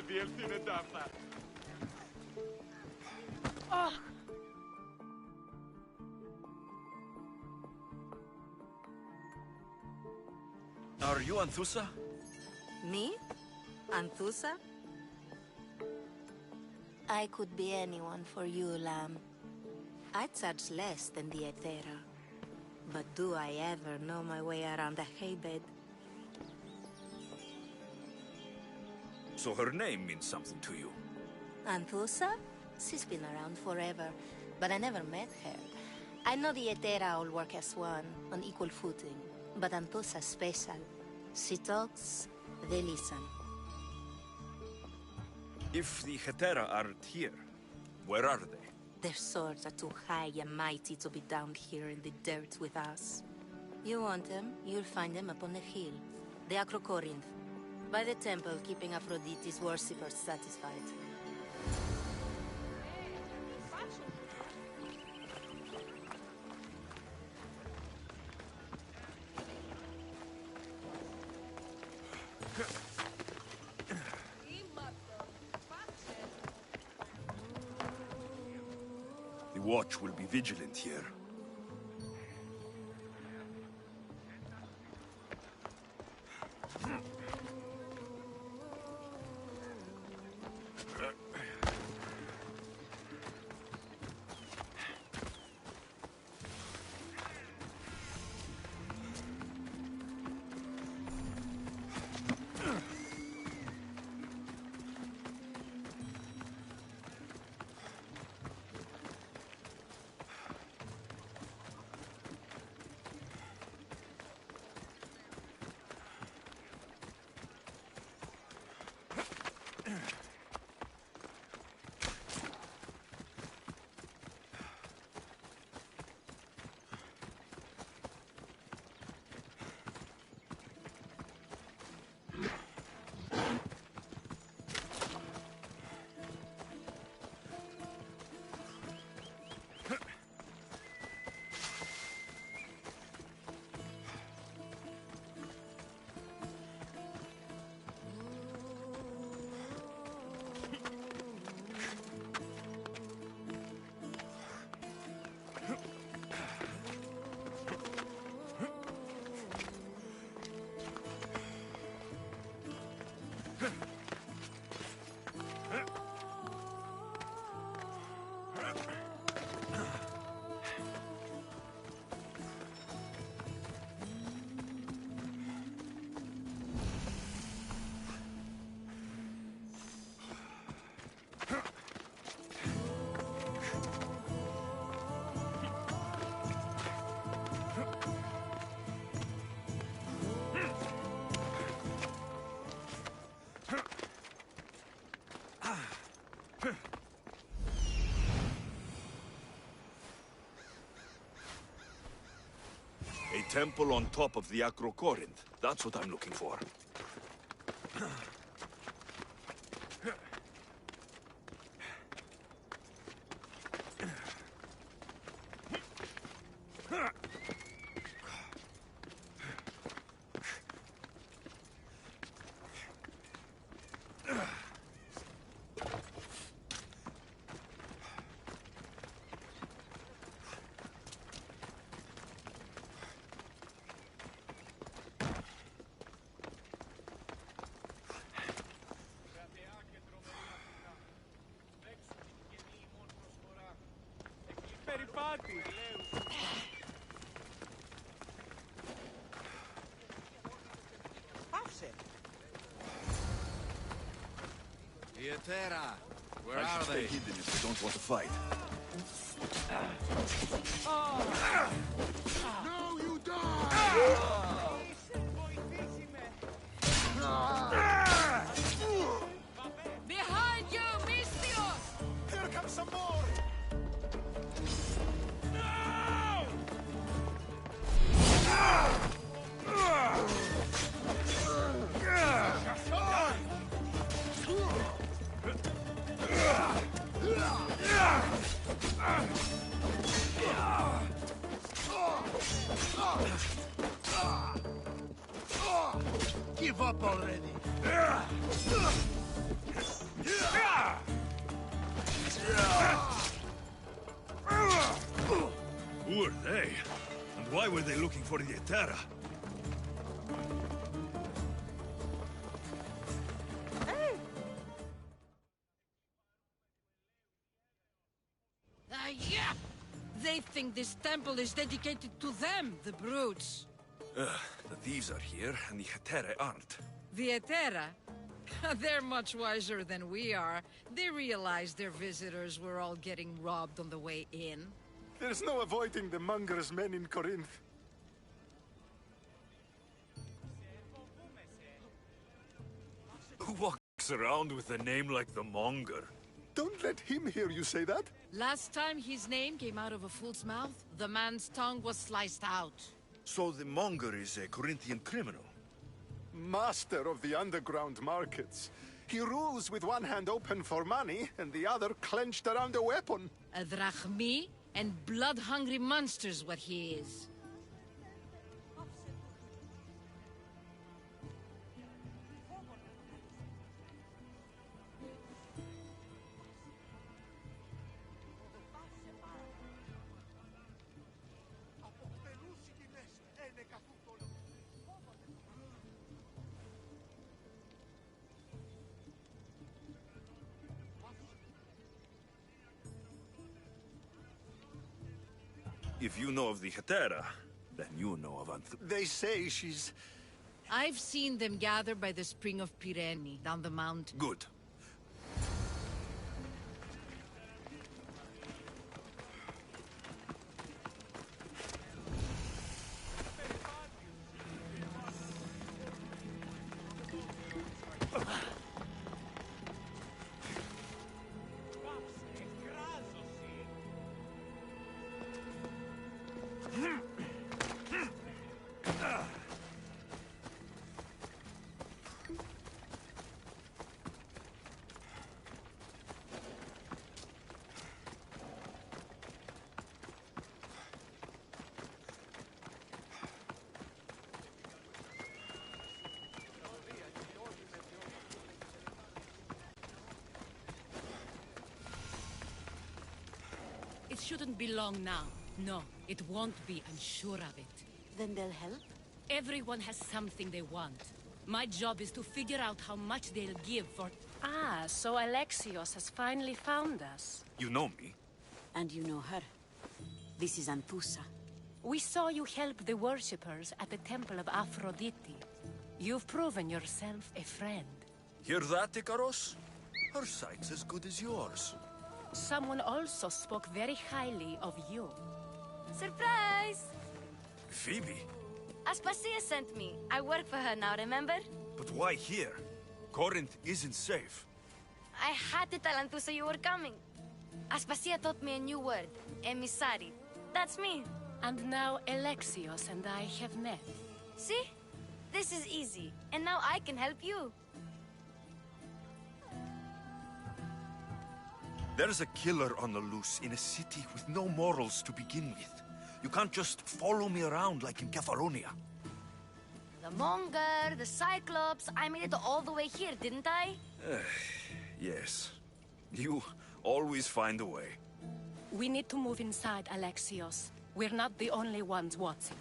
διελθύνεται αυτά. Are you Anthusa? Me? Anthusa? I could be anyone for you, Lamb. I charge less than the Aethera. But do I ever know my way around a haybed? So her name means something to you? Anthusa? She's been around forever, but I never met her. I know the Aethera all work as one, on equal footing. But Anthusa's special. She talks, they listen. If the Hetera aren't here, where are they? Their swords are too high and mighty to be down here in the dirt with us. You want them, you'll find them up on the hill. The Acrocorinth. By the temple, keeping Aphrodite's worshippers satisfied. The watch will be vigilant here. A temple on top of the Acrocorinth. That's what I'm looking for. The Aethera, where I are should stay they? hidden if we don't want to fight. No, you die! Behind you, Mystios! Here comes some more! Give up already! Who are they? And why were they looking for the Etera? Yeah! They think this temple is dedicated to them, the brutes. The thieves are here, and the Etera aren't. The Etera? They're much wiser than we are. They realized their visitors were all getting robbed on the way in. There's no avoiding the monger's men in Corinth. Who walks around with a name like the Monger? Don't let him hear you say that. Last time his name came out of a fool's mouth, the man's tongue was sliced out. So the Monger is a Corinthian criminal? Master of the underground markets. He rules with one hand open for money and the other clenched around a weapon. A drachmi and blood-hungry monster's what he is. If you know of the Etera, then you know of Anthu. They say she's... I've seen them gather by the spring of Pirene, down the mountain. Good. It shouldn't be long now. No, it won't be, I'm sure of it. Then they'll help? Everyone has something they want. My job is to figure out how much they'll give for... Ah, so Alexios has finally found us. You know me? And you know her. This is Anthusa. We saw you help the worshippers at the Temple of Aphrodite. You've proven yourself a friend. Hear that, Ikaros? Her sight's as good as yours. Someone also spoke very highly of you. Surprise! Phoebe? Aspasia sent me. I work for her now, remember? But why here? Corinth isn't safe. I had to tell Anthusa you were coming. Aspasia taught me a new word. Emissary. That's me. And now Alexios and I have met. See? This is easy. And now I can help you. There's a killer on the loose in a city with no morals to begin with. You can't just follow me around like in Kefalonia. The Monger, the Cyclops. I made it all the way here, didn't I? Yes. You always find a way. We need to move inside, Alexios. We're not the only ones watching.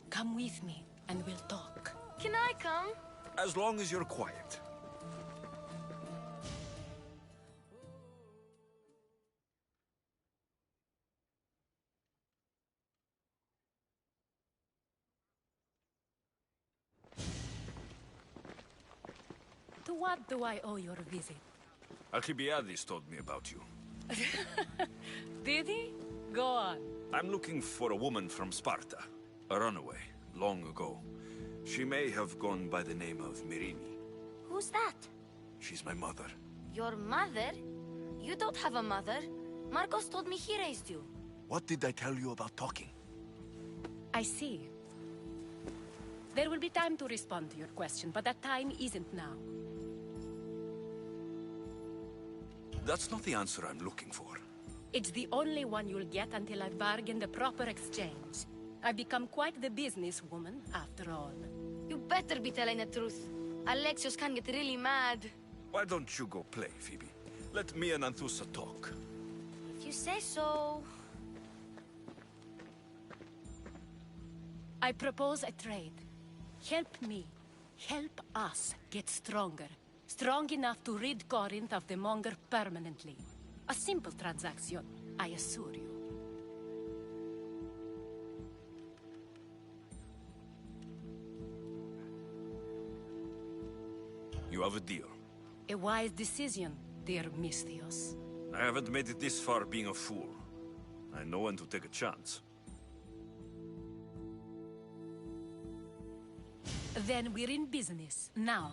Come with me, and we'll talk. Can I come? As long as you're quiet. To what do I owe your visit? Alcibiades told me about you. Did he? Go on. I'm looking for a woman from Sparta. A runaway, long ago. She may have gone by the name of Myrine. Who's that? She's my mother. Your mother? You don't have a mother. Marcos told me he raised you. What did I tell you about talking? I see. There will be time to respond to your question, but that time isn't now. That's not the answer I'm looking for. It's the only one you'll get until I've bargained a proper exchange. I've become quite the businesswoman, after all. You better be telling the truth. Alexios can get really mad. Why don't you go play, Phoebe? Let me and Anthusa talk. If you say so. I propose a trade. Help me. Help us get stronger. Strong enough to rid Corinth of the Monger permanently. A simple transaction, I assure you. You have a deal. A wise decision, dear Misthios. I haven't made it this far being a fool. I know when to take a chance. Then we're in business, now.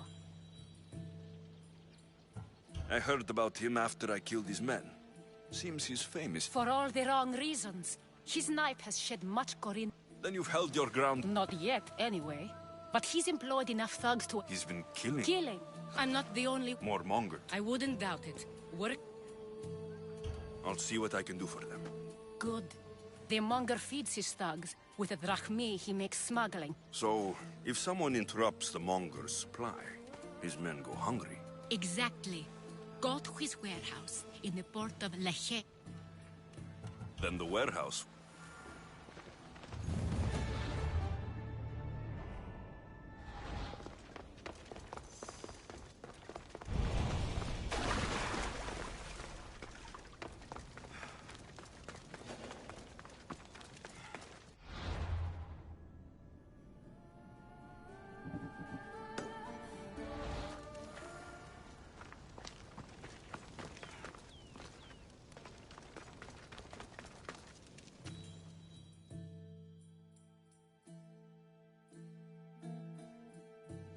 I heard about him after I killed his men. Seems he's famous. For all the wrong reasons. His knife has shed much Corinth. Then you've held your ground. Not yet, anyway. But he's employed enough thugs to... He's been killing. Killing. I'm not the only... More Monger. I wouldn't doubt it. Work... I'll see what I can do for them. Good. The Monger feeds his thugs. With a drachmi, he makes smuggling. So, if someone interrupts the Monger's supply, his men go hungry. Exactly. Go to his warehouse in the port of Leche. Then the warehouse.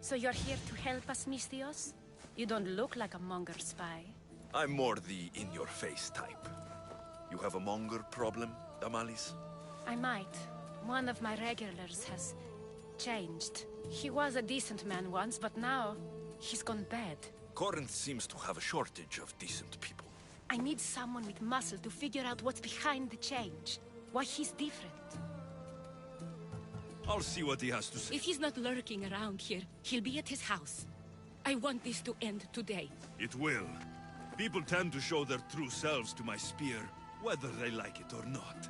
So you're here to help us, Misthios? You don't look like a Monger spy. I'm more the in-your-face type. You have a Monger problem, Damalis? I might. One of my regulars has changed. He was a decent man once, but now he's gone bad. Corinth seems to have a shortage of decent people. I need someone with muscle to figure out what's behind the change. Why he's different. I'll see what he has to say. If he's not lurking around here, he'll be at his house. I want this to end today. It will. People tend to show their true selves to my spear, whether they like it or not.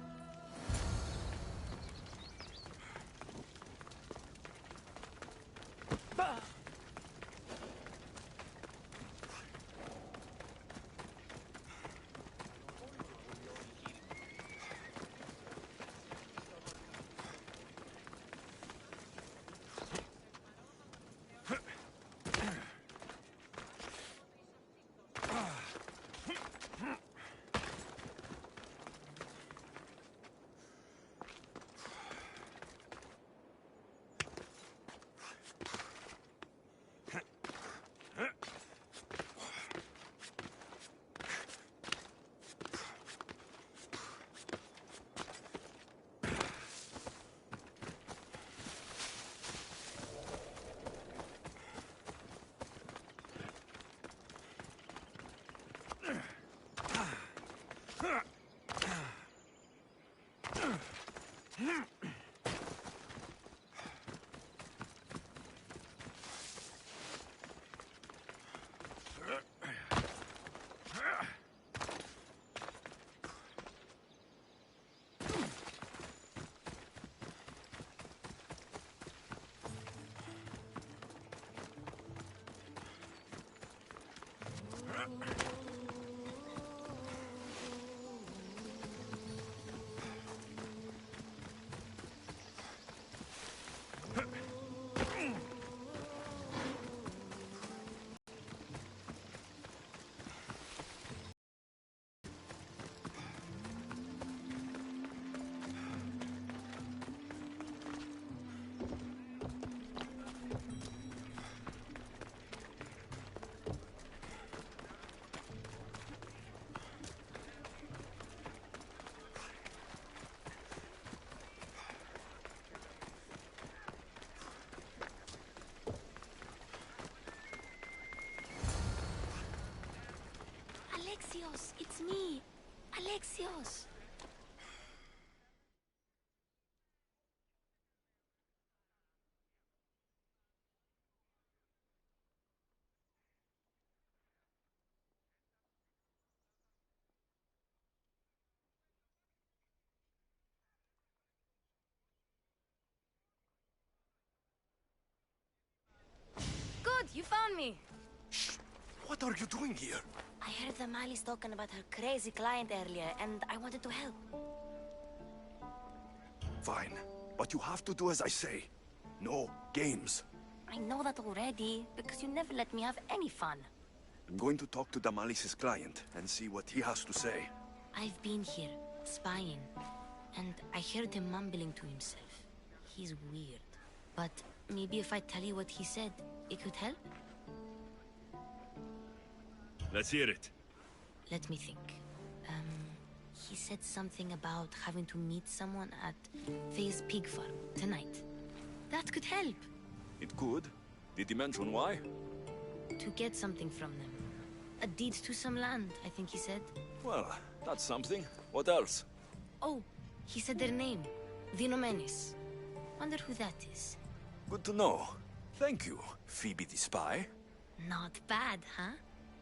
Alexios, it's me. Alexios. You found me. Shh! What are you doing here? I heard the Mali's talking about her crazy client earlier, and I wanted to help. Fine. But you have to do as I say. No games. I know that already, because you never let me have any fun. I'm going to talk to Damalis' client and see what he has to say. I've been here, spying, and I heard him mumbling to himself. He's weird. But maybe if I tell you what he said, it could help? Let's hear it. Let me think. He said something about having to meet someone at Faye's pig farm tonight. That could help. It could. Did he mention why? To get something from them. A deed to some land, I think he said. Well, that's something. What else? Oh, he said their name. Vinomenes. Wonder who that is. Good to know. Thank you, Phoebe the spy. Not bad, huh?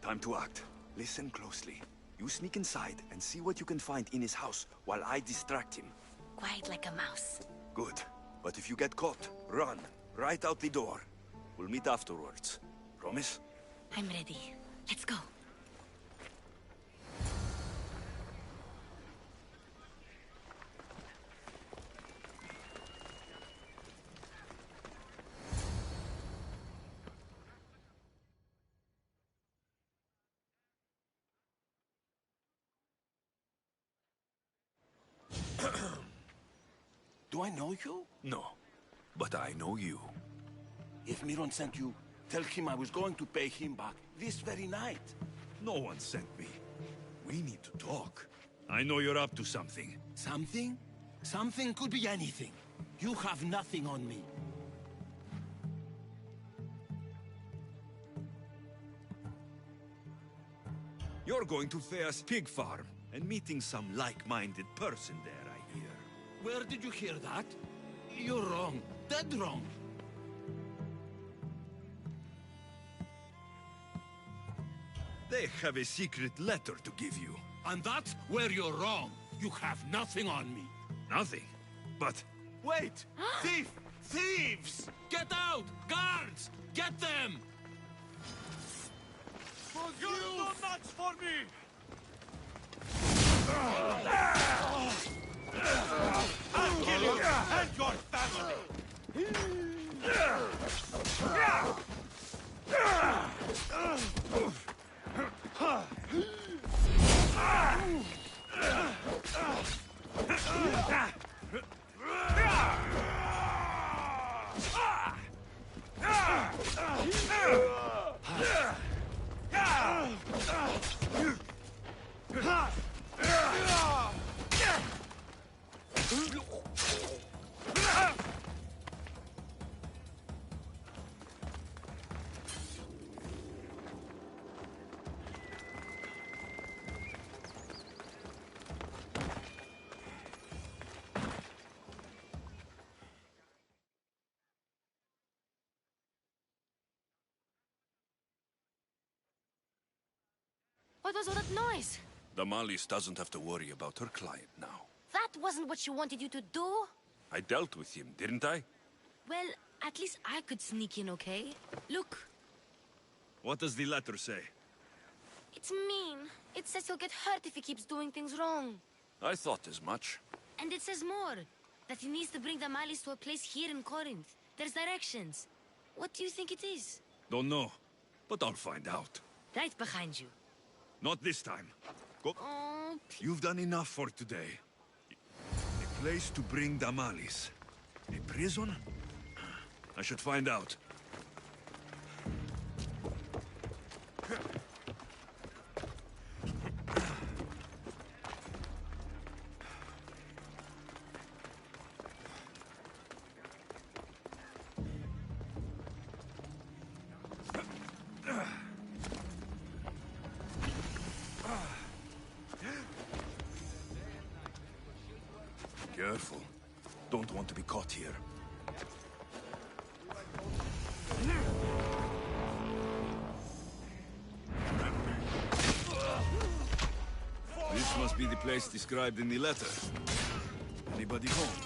Time to act. Listen closely. You sneak inside and see what you can find in his house while I distract him. Quiet like a mouse. Good. But if you get caught, run. Right out the door. We'll meet afterwards. Promise? I'm ready. Let's go. Do I know you? No. But I know you. If Miron sent you, tell him I was going to pay him back this very night. No one sent me. We need to talk. I know you're up to something. Something? Something could be anything. You have nothing on me. You're going to Thea's pig farm and meeting some like-minded person there, I hear. Where did you hear that? You're wrong. Dead wrong. They have a secret letter to give you. And that's where you're wrong. You have nothing on me. Nothing. But... Wait! Thief! Thieves! Get out! Guards! Get them! You're so nuts for me! I'll kill you and your family! What was all that noise? Damalis doesn't have to worry about her client now. That wasn't what she wanted you to do. I dealt with him, didn't I? Well, at least I could sneak in, okay? Look, What does the letter say? it's mean. It says he'll get hurt if he keeps doing things wrong. I thought as much. And it says more. That he needs to bring the Malis to a place here in Corinth. There's directions. What do you think it is? Don't know, but I'll find out. Right behind you. Not this time. Go. Oh, You've done enough for today. A place to bring Damalis. A prison? I should find out. Careful. Don't want to be caught here. This must be the place described in the letter. Anybody home?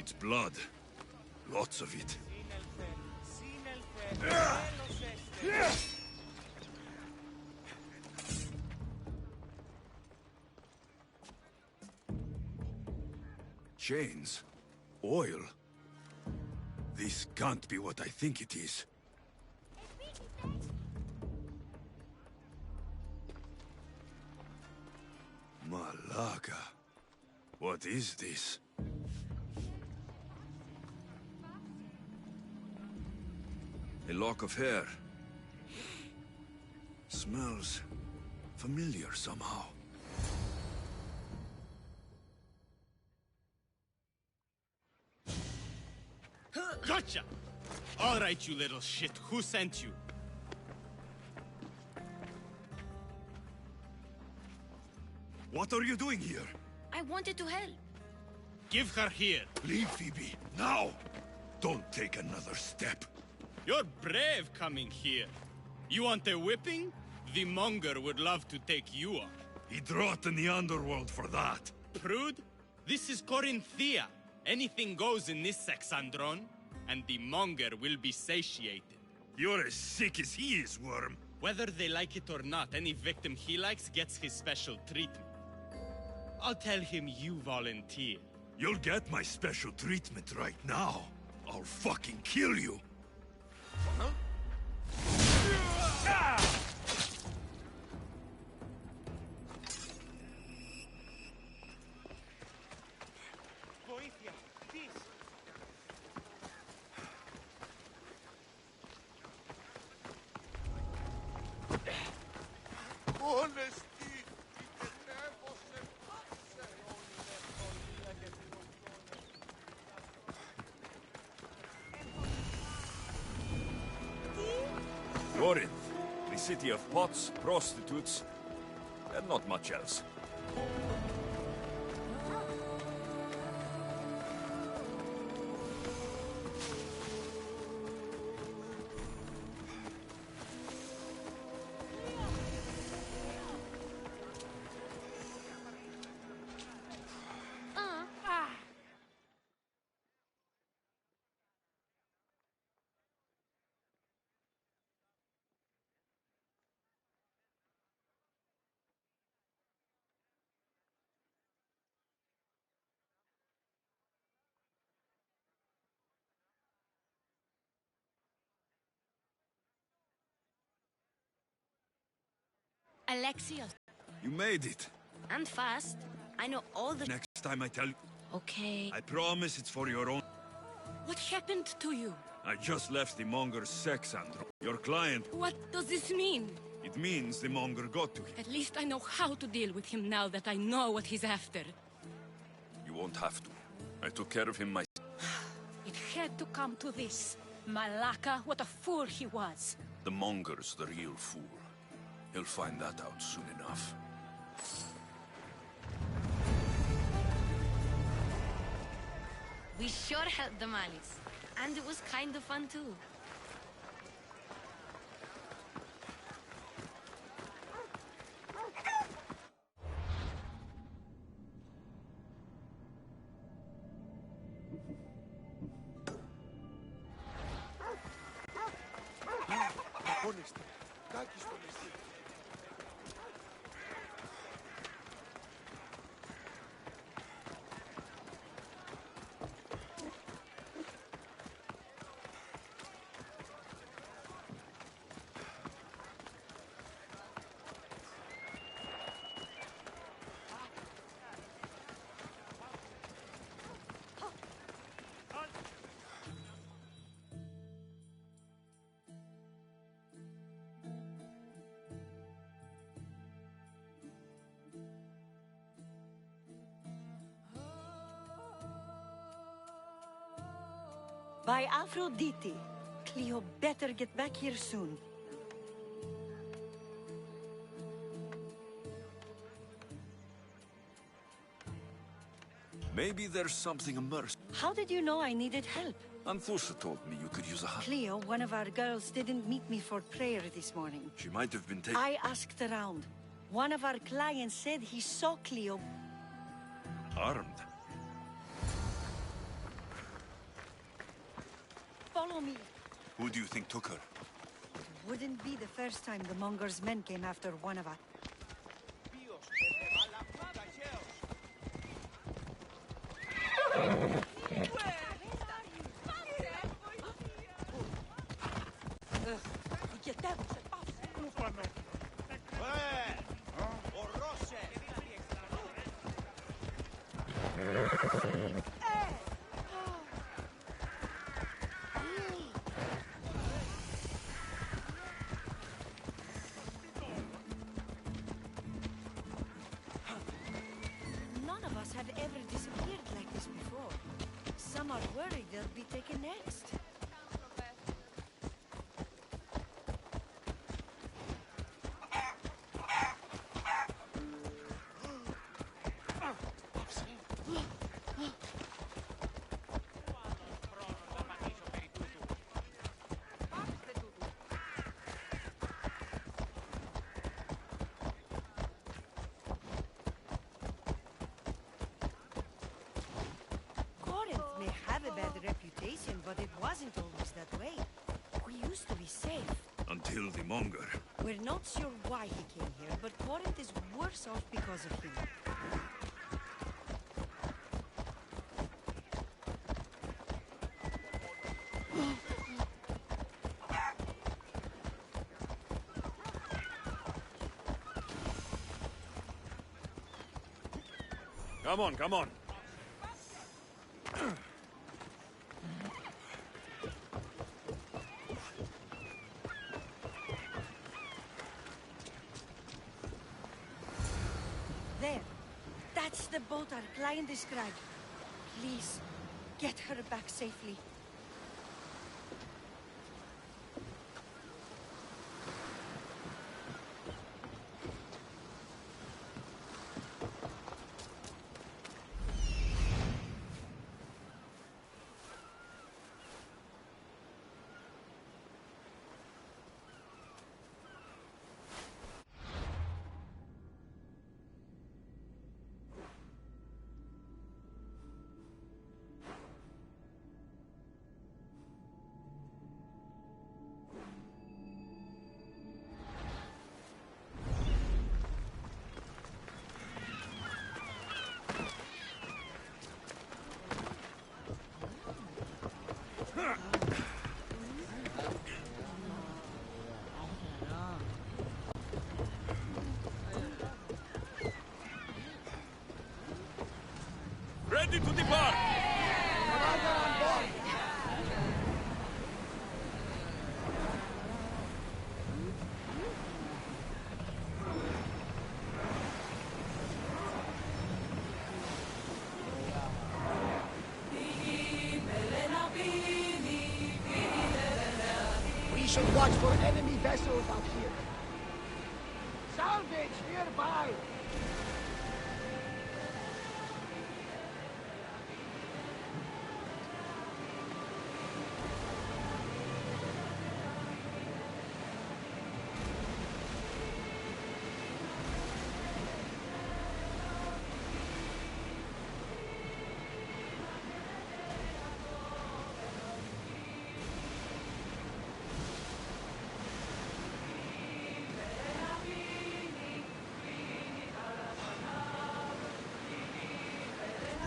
It's blood. Lots of it. Chains? Oil? This can't be what I think it is. Malaga. What is this? A lock of hair. Smells familiar somehow. Gotcha! All right, you little shit. Who sent you? What are you doing here? I wanted to help. Give her here. Leave, Phoebe, now! Don't take another step. You're brave coming here. You want a whipping? The monger would love to take you on. He'd rot in the underworld for that. Prude, this is Corinthia. Anything goes in this Sexandron, and the monger will be satiated. You're as sick as he is, Worm. Whether they like it or not, any victim he likes gets his special treatment. I'll tell him you volunteer. You'll get my special treatment right now. I'll fucking kill you. Corinth, the city of pots, prostitutes, and not much else. Alexios. You made it. And fast. I know all the... Next time I tell you, Okay. I promise it's for your own. What happened to you? I just left the Monger's sex, Andro. Your client. What does this mean? It means the Monger got to him. At least I know how to deal with him now that I know what he's after. You won't have to. I took care of him myself. It had to come to this. Malaka, what a fool he was. The Monger's the real fool. He'll find that out soon enough. We sure helped the Malis. And it was kind of fun too. By Aphrodite. Cleo better get back here soon. Maybe there's something immersed. How did you know I needed help? Anthusa told me you could use a hand. Cleo, one of our girls, didn't meet me for prayer this morning. She might have been taken. I asked around. One of our clients said he saw Cleo. Armed. Follow me. Who do you think took her? Wouldn't be the first time the Monger's men came after one of us. None of us have ever disappeared like this before. Some are worried they'll be taken next. May have a bad reputation, but it wasn't always that way. We used to be safe. Until the Monger. We're not sure why he came here, but Corinth is worse off because of him. Come on, come on. There. That's the boat our client described. Please, get her back safely. Ready to depart! Commander on board! We should watch for enemy vessels out here. Salvage nearby!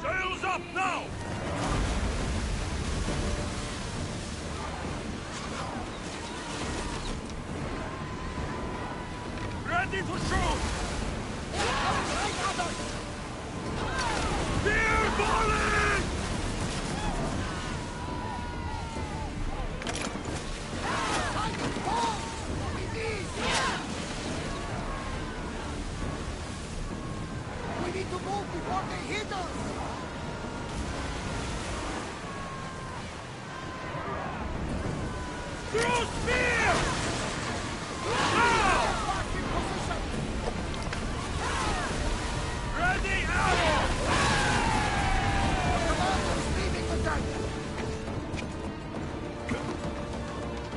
Sails up now! Ready to shoot! Dear volley! We need to move before they hit us! Through spear! Now! Lock in position! Ready arrow! Commander's leaving the tank!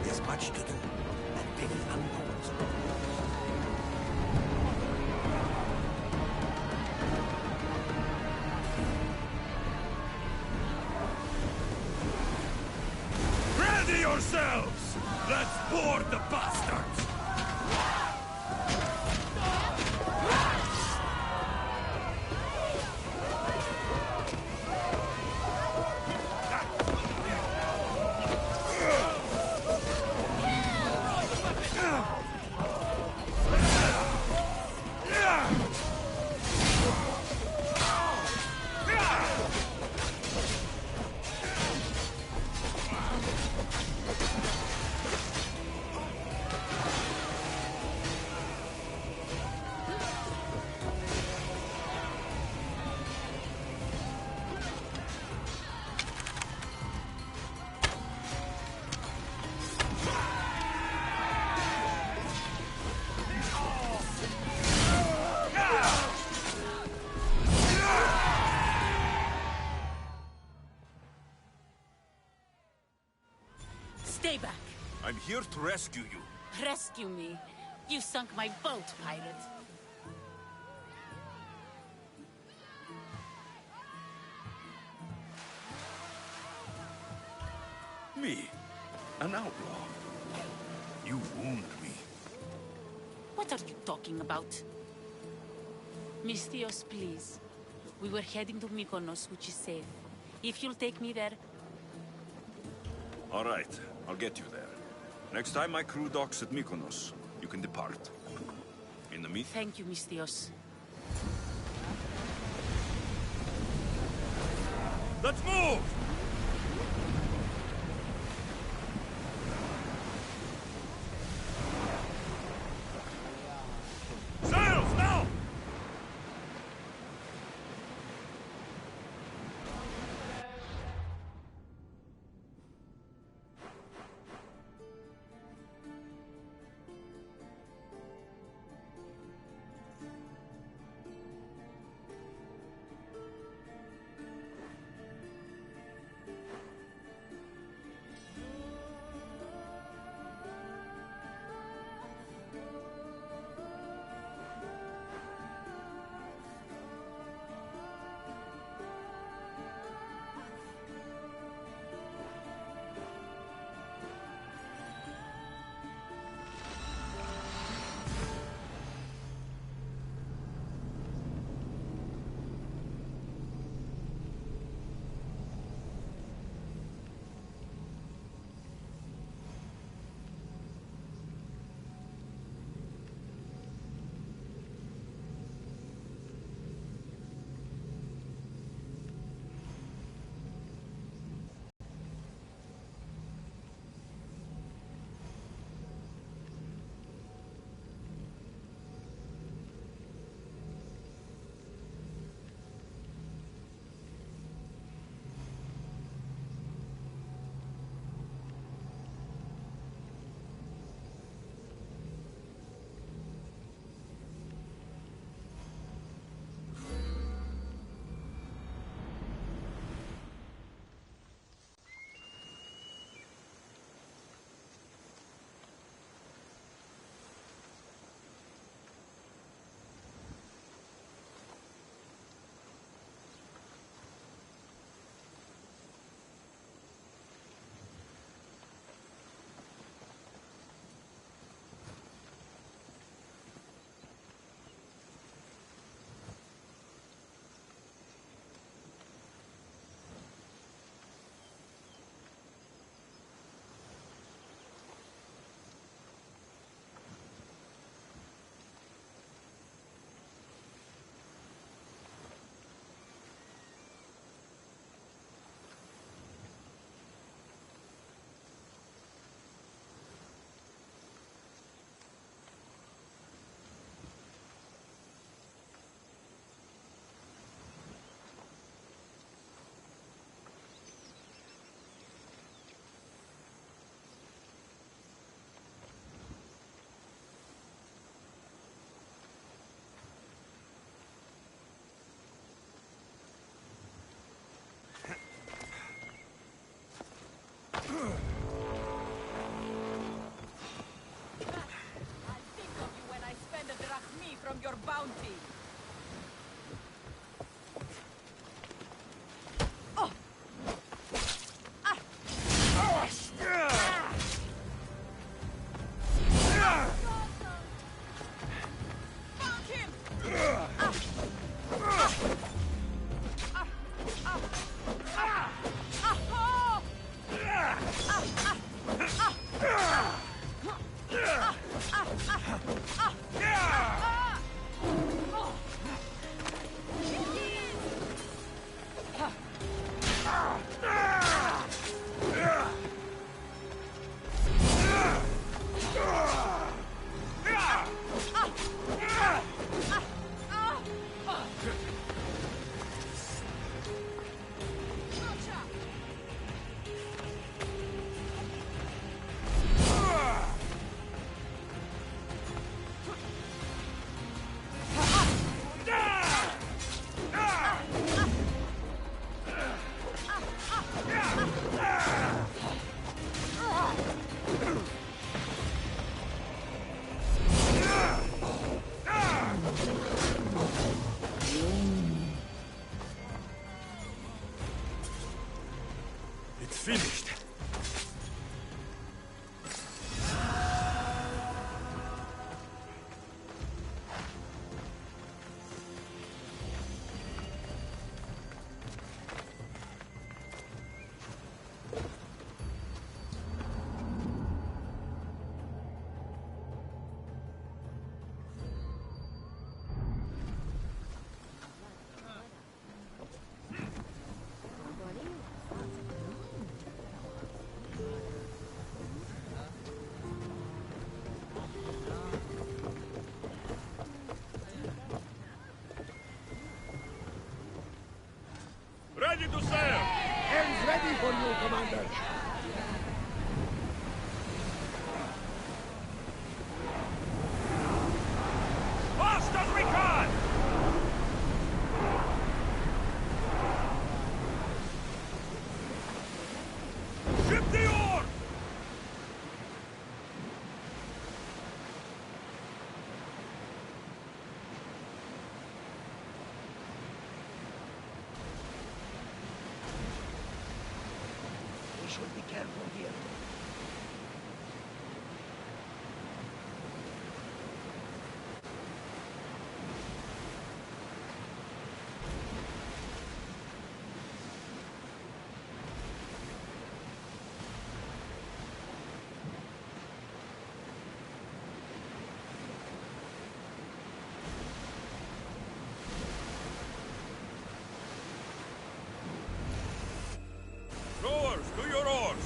There's much to do, and many unknowns. Ready yourselves! Let's board the bastards! Stay back. I'm here to rescue you. Rescue me. You sunk my boat, pirate. Me? An outlaw? You wound me. What are you talking about? Misthios, please. We were heading to Mykonos, which is safe. If you'll take me there... All right, I'll get you there. Next time my crew docks at Mykonos, you can depart. In the meantime... Thank you, Misthios. Let's move! Sails now! from your bounty. Finished. Ready to sail! Hands ready for you, Commander! Fast as we can! Ship the oar! We should be careful here. Rowers, to your oars!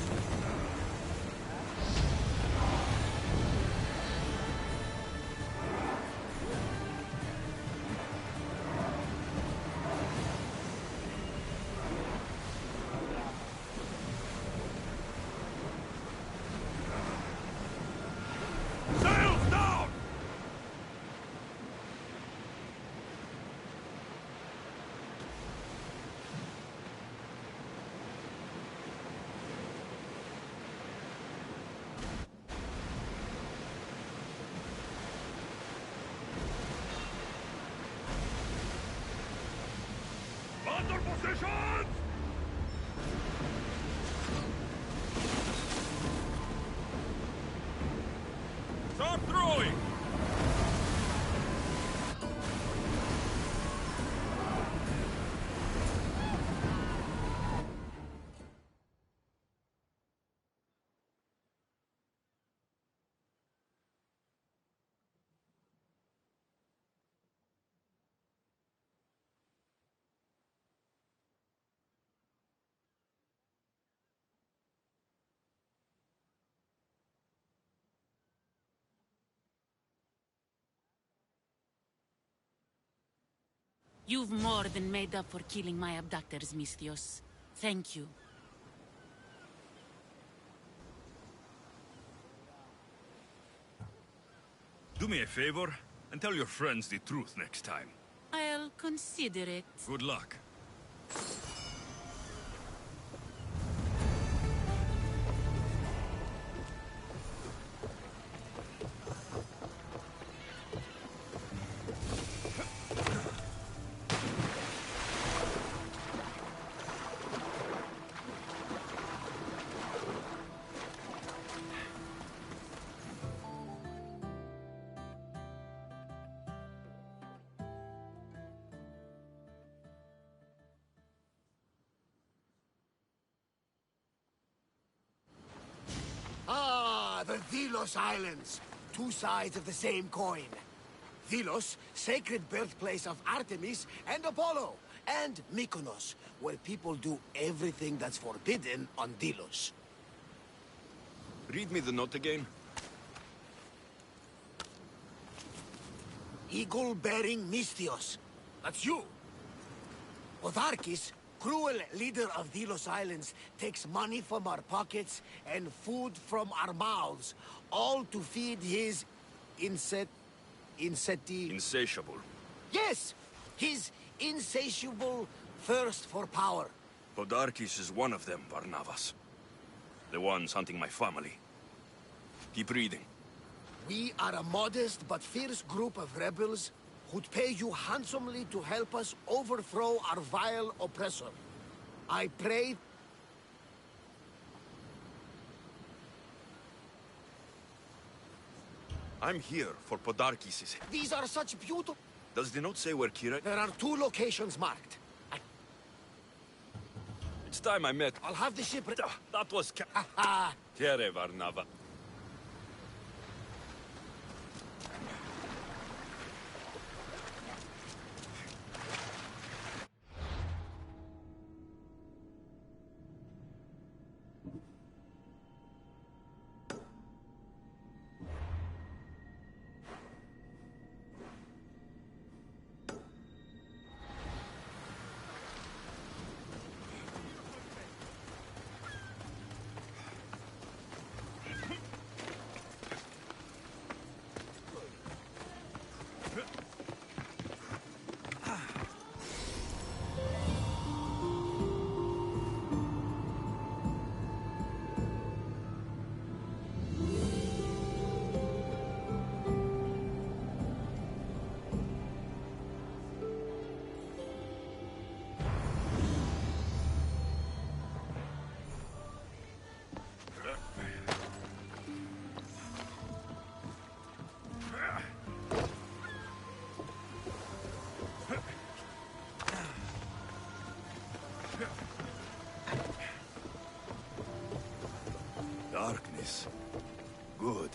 Sails down! Under positions! Start throwing! You've more than made up for killing my abductors, Misthios. Thank you. Do me a favor, and tell your friends the truth next time. I'll consider it. Good luck. The Delos Islands. Two sides of the same coin. Delos, sacred birthplace of Artemis and Apollo. And Mykonos, where people do everything that's forbidden on Delos. Read me the note again. Eagle-bearing Misthios. That's you. Otharkis, cruel leader of Delos Islands, takes money from our pockets and food from our mouths, all to feed his Insatiable. Yes! His insatiable thirst for power. Podarkis is one of them, Varnavas. The ones hunting my family. Keep reading. We are a modest but fierce group of rebels who'd pay you handsomely to help us overthrow our vile oppressor. I pray... I'm here for Podarkis. These are such beautiful... Does the note say where Kira... There are 2 locations marked. It's time I met... I'll have the ship... That was... Kere, Varnava. Darkness. Good.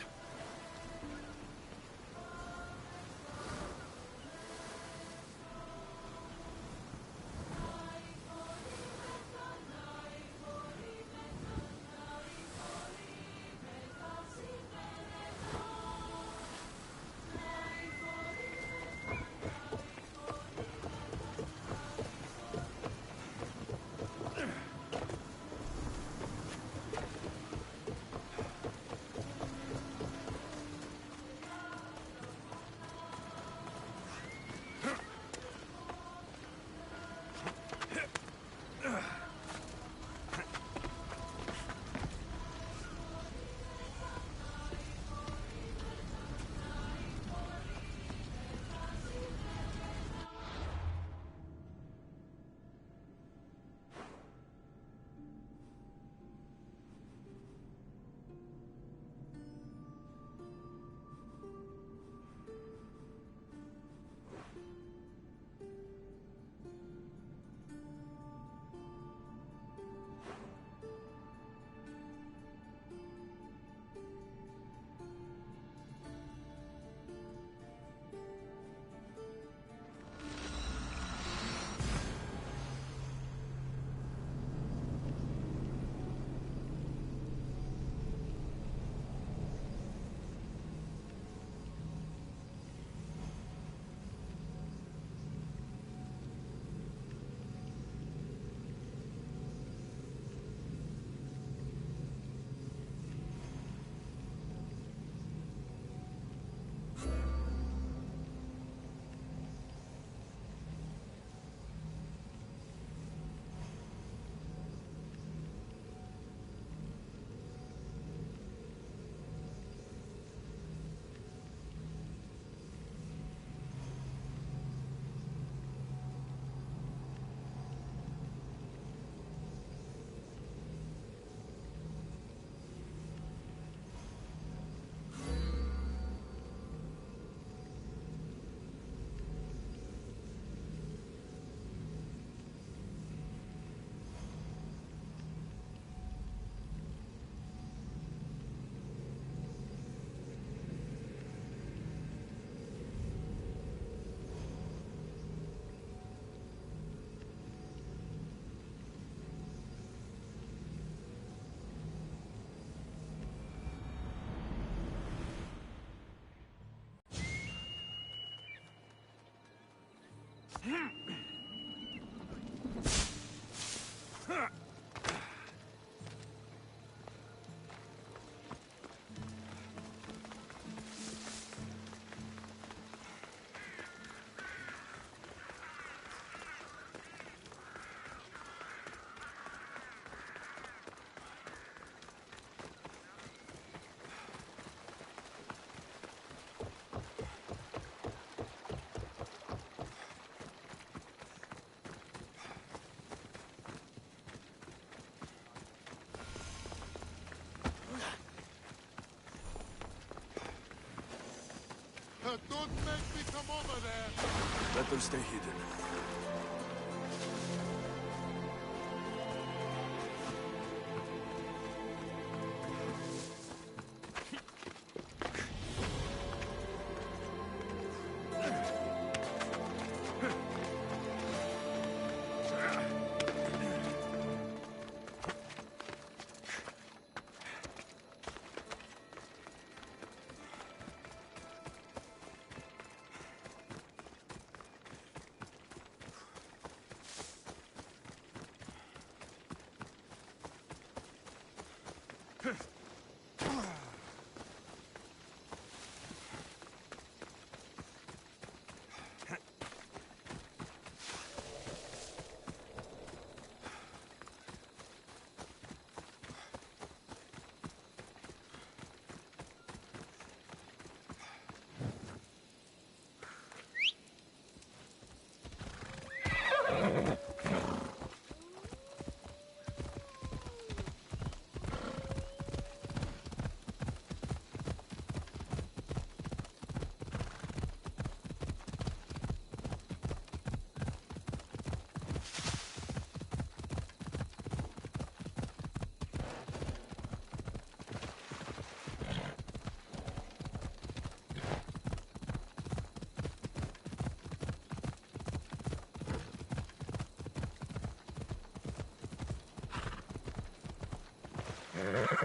Don't make me come over there! Better stay hidden.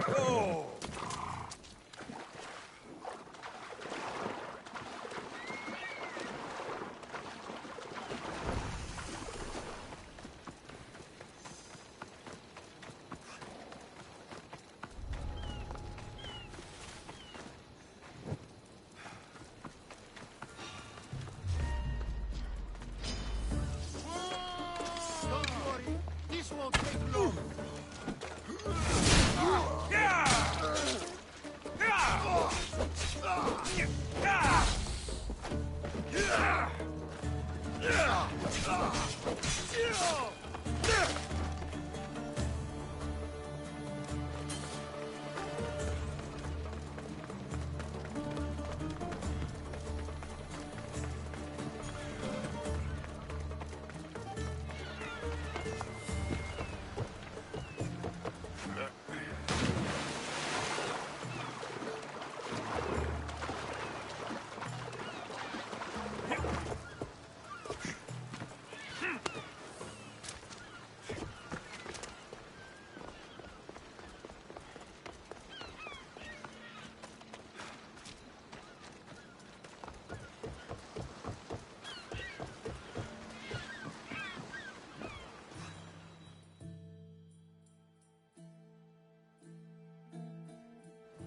Oh! Don't worry, this won't take long.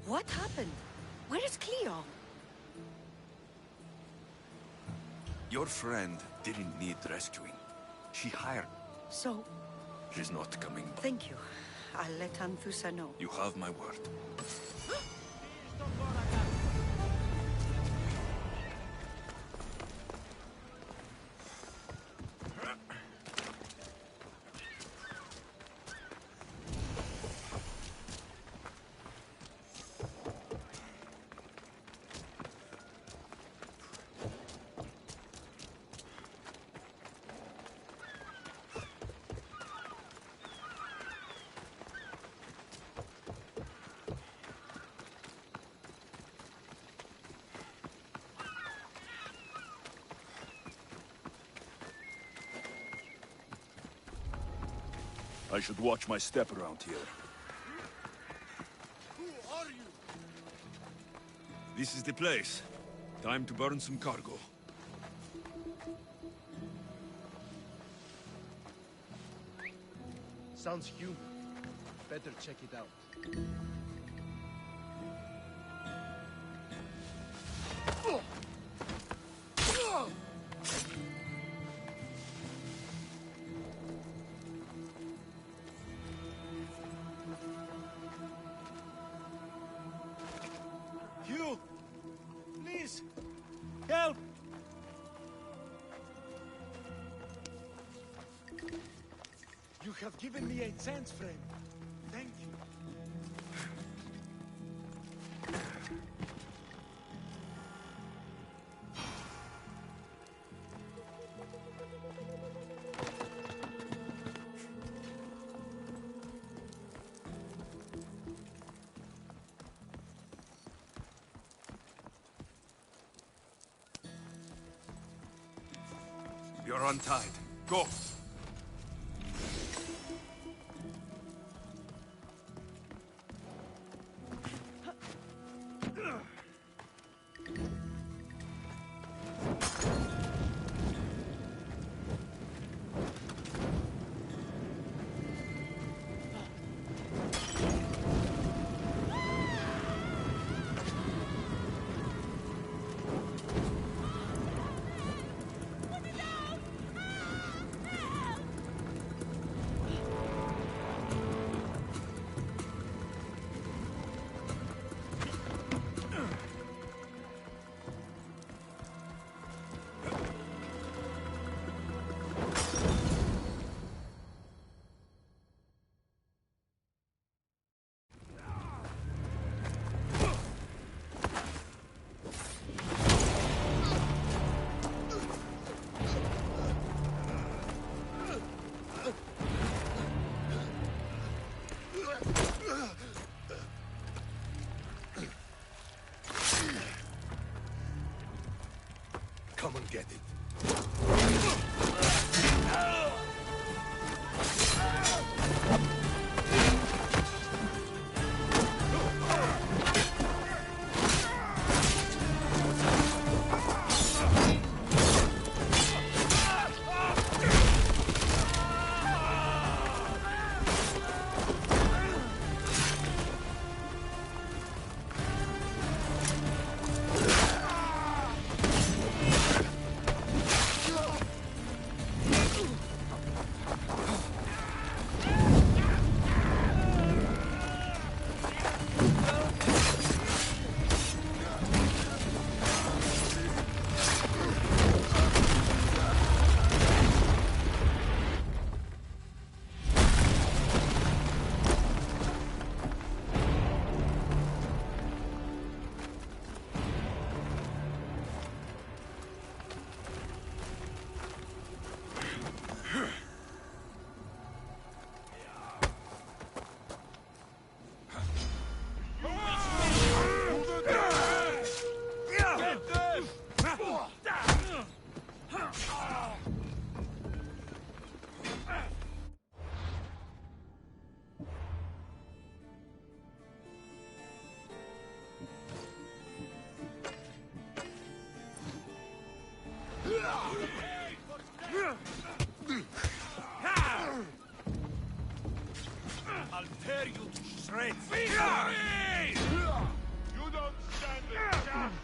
What happened? Where is Cleo? Your friend didn't need rescuing. She hired. So, She's not coming back. thank you. I'll let Anthusa know. You have my word. I should watch my step around here. Who are you? This is the place. Time to burn some cargo. Sounds human. Better check it out. You! Please! Help! You have given me a chance, friend. Thank you. You're untied. Go! Come and get it. I'll tear you to shreds. Feed me! You don't stand a chance.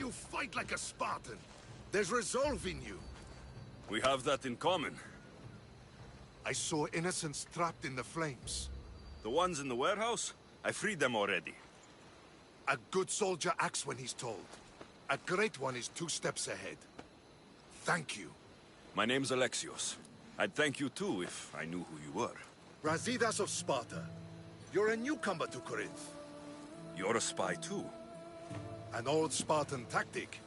You fight like a Spartan. There's resolve in you. We have that in common. I saw innocents trapped in the flames. The ones in the warehouse? I freed them already. A good soldier acts when he's told. A great one is 2 steps ahead. Thank you. My name's Alexios. I'd thank you too if I knew who you were. Brasidas of Sparta. You're a newcomer to Corinth. You're a spy too. An old Spartan tactic.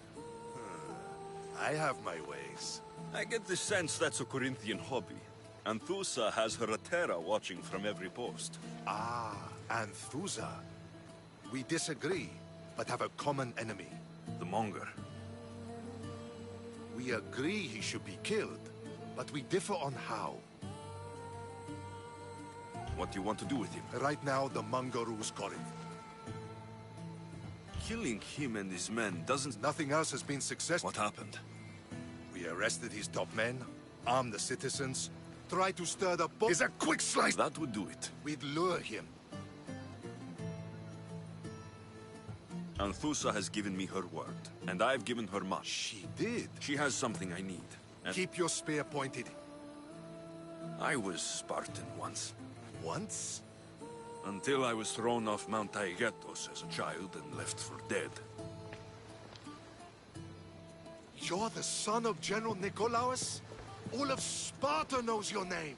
I have my ways. I get the sense that's a Corinthian hobby. Anthusa has her Atera watching from every post. Ah, Anthusa. We disagree, but have a common enemy. The Monger. We agree he should be killed, but we differ on how. What do you want to do with him? Right now, the Monger rules Corinth. Killing him and his men doesn't... Nothing else has been successful. What happened? We arrested his top men, armed the citizens, tried to stir the boat. Is a quick slice... That would do it. We'd lure him. Anthusa has given me her word, and I've given her mine. She did? She has something I need. And keep your spear pointed. I was Spartan once. Once? Until I was thrown off Mount Taygetos as a child and left for dead. You're the son of General Nikolaos? All of Sparta knows your name.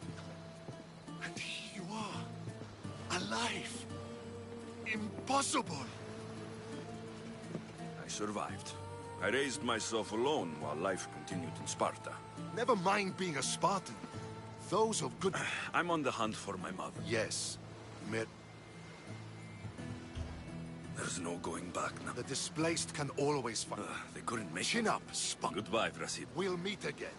And here you are, alive. Impossible. I survived. I raised myself alone while life continued in Sparta. Never mind being a Spartan. Those of good... I'm on the hunt for my mother. Yes. There's no going back now. The displaced can always find... They couldn't make it. Chin up, Spunk. Goodbye, Vrasid. We'll meet again.